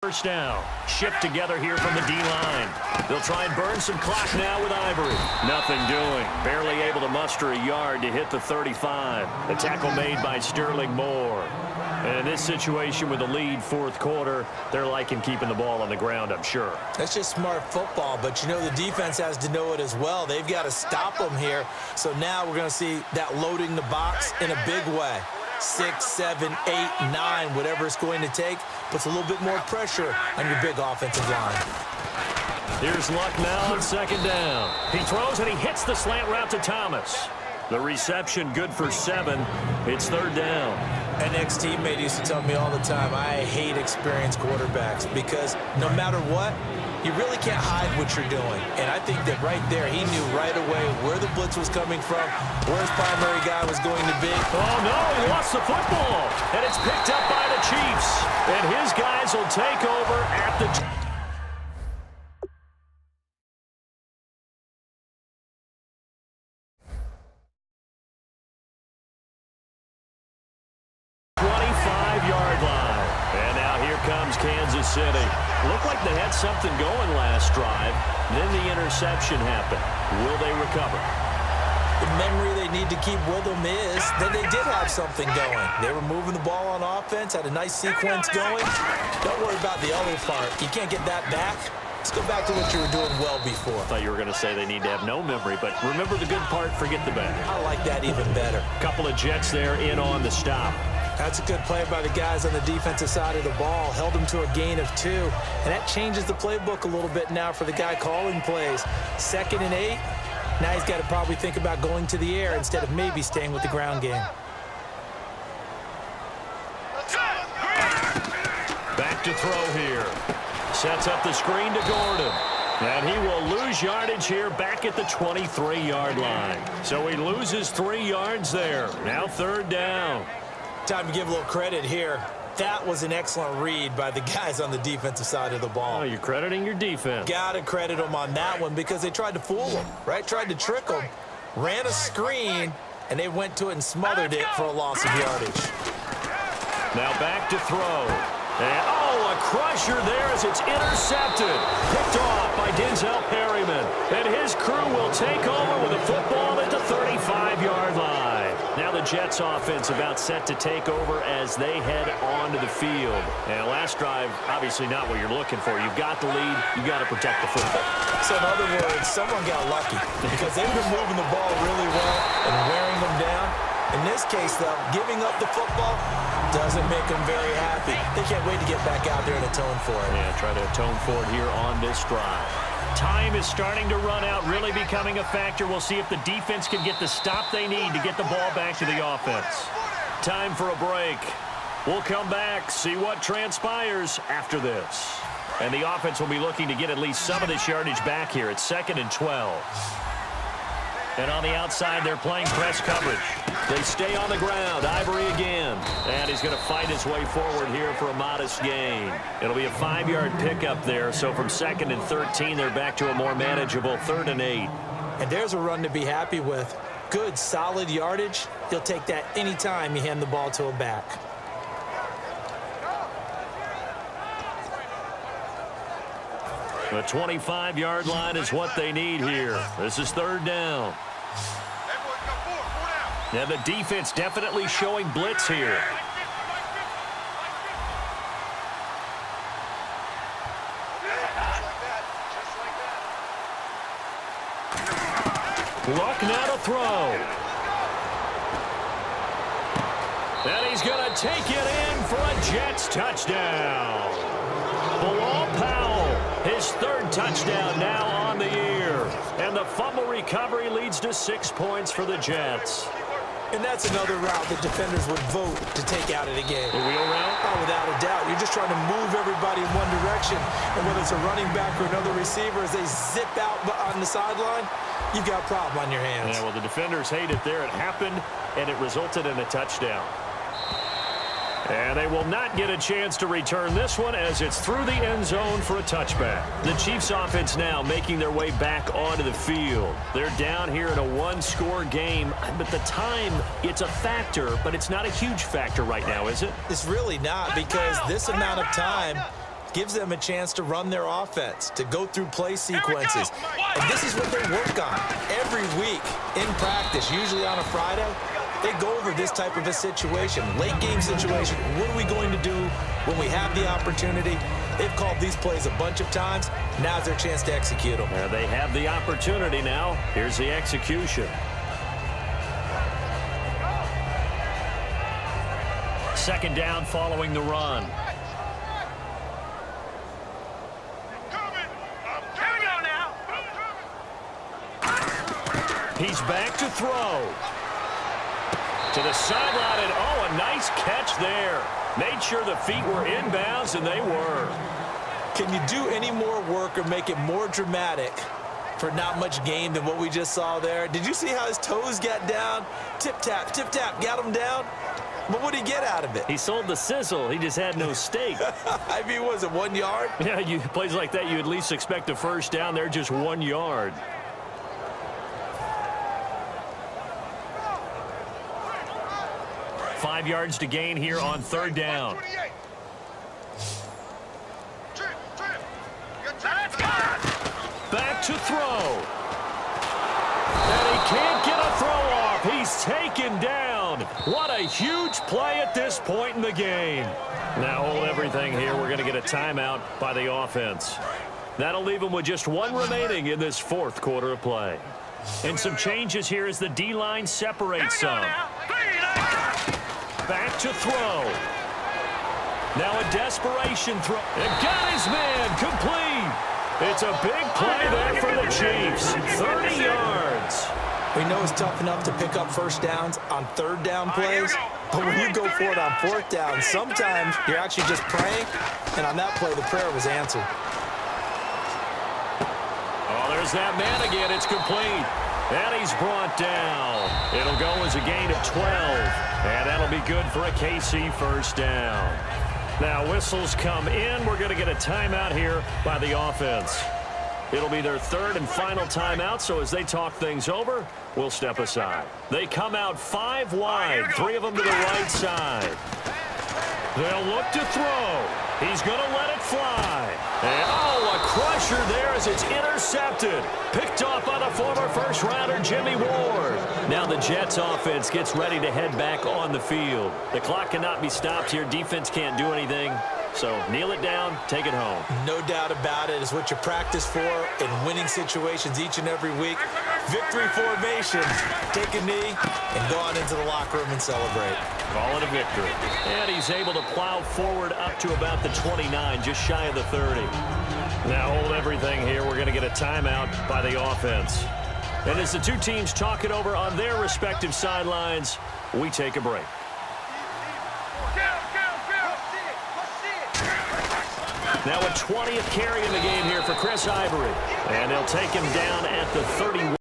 First down. Shipped together here from the D-line. They'll try and burn some clock now with Ivory. Nothing doing. Barely able to muster a yard to hit the 35. The tackle made by Sterling Moore. And in this situation with the lead fourth quarter, they're liking keeping the ball on the ground, I'm sure. That's just smart football, but you know the defense has to know it as well. They've got to stop them here. So now we're going to see that loading the box in a big way. 6, 7, 8, 9, whatever it's going to take, puts a little bit more pressure on your big offensive line. Here's Luck now on second down. He throws and he hits the slant route to Thomas. The reception good for 7. It's third down. An ex-teammate used to tell me all the time, I hate experienced quarterbacks because no matter what, you really can't hide what you're doing. And I think that right there, he knew right away where the blitz was coming from, where his primary guy was going to be. Oh, no, he lost the football. And it's picked up by the Chiefs. And his guys will take over at the 25-yard line. And now here comes Kansas City. Looked like they had something going last drive. Then the interception happened. Will they recover? The memory they need to keep with them is that they did have something going. They were moving the ball on offense, had a nice sequence going. Don't worry about the other part. You can't get that back. Let's go back to what you were doing well before. I thought you were going to say they need to have no memory, but remember the good part, forget the bad. I like that even better. Couple of Jets there in on the stop. That's a good play by the guys on the defensive side of the ball. Held them to a gain of 2. And that changes the playbook a little bit now for the guy calling plays. 2nd and 8. Now he's got to probably think about going to the air instead of maybe staying with the ground game. Back to throw here. Sets up the screen to Gordon. And he will lose yardage here back at the 23-yard line. So he loses 3 yards there. Now third down. Time to give a little credit here. That was an excellent read by the guys on the defensive side of the ball. Oh, you're crediting your defense. Got to credit them on that one because they tried to fool them, right? Tried to trick them. Ran a screen, and they went to it and smothered it for a loss of yardage. Now back to throw. And, oh, a crusher there as it's intercepted. Picked off by Denzel Perryman. And his crew will take over with a football at the 35-yard line. Now the Jets offense about set to take over as they head onto the field. And last drive, obviously not what you're looking for. You've got the lead. You've got to protect the football. So in other words, someone got lucky because they've been moving the ball really well and wearing them down. In this case, though, giving up the football doesn't make them very happy. They can't wait to get back out there and atone for it. Yeah, try to atone for it here on this drive. Time is starting to run out, really becoming a factor. We'll see if the defense can get the stop they need to get the ball back to the offense. Time for a break. We'll come back, see what transpires after this. And the offense will be looking to get at least some of this yardage back here. It's 2nd and 12. And on the outside, they're playing press coverage. They stay on the ground. Ivory again. And he's going to fight his way forward here for a modest gain. It'll be a 5-yard pickup there. So from 2nd and 13, they're back to a more manageable 3rd and 8. And there's a run to be happy with. Good, solid yardage. You'll take that anytime you hand the ball to a back. The 25-yard line is what they need here. This is third down. And the defense definitely showing blitz here. Luck now to throw. And he's going to take it in for a Jets touchdown. Bilal Powell, his 3rd touchdown now on the year. And the fumble recovery leads to 6 points for the Jets. And that's another route that defenders would vote to take out of the game. The wheel route? Oh, without a doubt. You're just trying to move everybody in one direction. And whether it's a running back or another receiver, as they zip out on the sideline, you've got a problem on your hands. Yeah, well, the defenders hate it there. It happened, and it resulted in a touchdown. And they will not get a chance to return this one as it's through the end zone for a touchback. The Chiefs offense now making their way back onto the field. They're down here in a 1-score game, but the time, it's a factor, but it's not a huge factor right now, is it? It's really not because this amount of time, gives them a chance to run their offense, to go through play sequences. And this is what they work on every week in practice, usually on a Friday. They go over this type of a situation, late game situation. What are we going to do when we have the opportunity? They've called these plays a bunch of times. Now's their chance to execute them. They have the opportunity now. Here's the execution. Second down following the run. He's back to throw. To the sideline, and oh, a nice catch there. Made sure the feet were inbounds, and they were. Can you do any more work or make it more dramatic for not much gain than what we just saw there? Did you see how his toes got down? Tip-tap, got him down. But what did he get out of it? He sold the sizzle. He just had no steak. I mean, was it 1 yard? Yeah, plays like that, you at least expect a first down. They're just 1 yard. Five yards to gain here on third down. Back to throw. And he can't get a throw off. He's taken down. What a huge play at this point in the game. Now hold everything here. We're going to get a timeout by the offense. That'll leave them with just one remaining in this fourth quarter of play. And some changes here as the D-line separates some. Back to throw. Now a desperation throw. And got his man complete. It's a big play there for the Chiefs. 30 yards. We know it's tough enough to pick up first downs on third down plays, but when you go for it on fourth down, sometimes you're actually just praying, and on that play, the prayer was answered. Oh, there's that man again. It's complete. And he's brought down. It'll go as a gain of 12. And that'll be good for a KC first down. Now whistles come in. We're going to get a timeout here by the offense. It'll be their third and final timeout, so as they talk things over, we'll step aside. They come out 5 wide, 3 of them to the right side. They'll look to throw. He's going to let it fly. And, oh, a crusher there as it's intercepted. Picked off by the former first-rounder Jimmy Ward. Now the Jets offense gets ready to head back on the field. The clock cannot be stopped here. Defense can't do anything. So kneel it down, take it home. No doubt about it. It's what you practice for in winning situations each and every week. Victory formation. Take a knee and go on into the locker room and celebrate. Call it a victory. And he's able to plow forward up to about the 29, just shy of the 30. Now hold everything here. We're going to get a timeout by the offense. And as the two teams talk it over on their respective sidelines, we take a break. Now a 20th carry in the game here for Chris Ivory. And they'll take him down at the 31.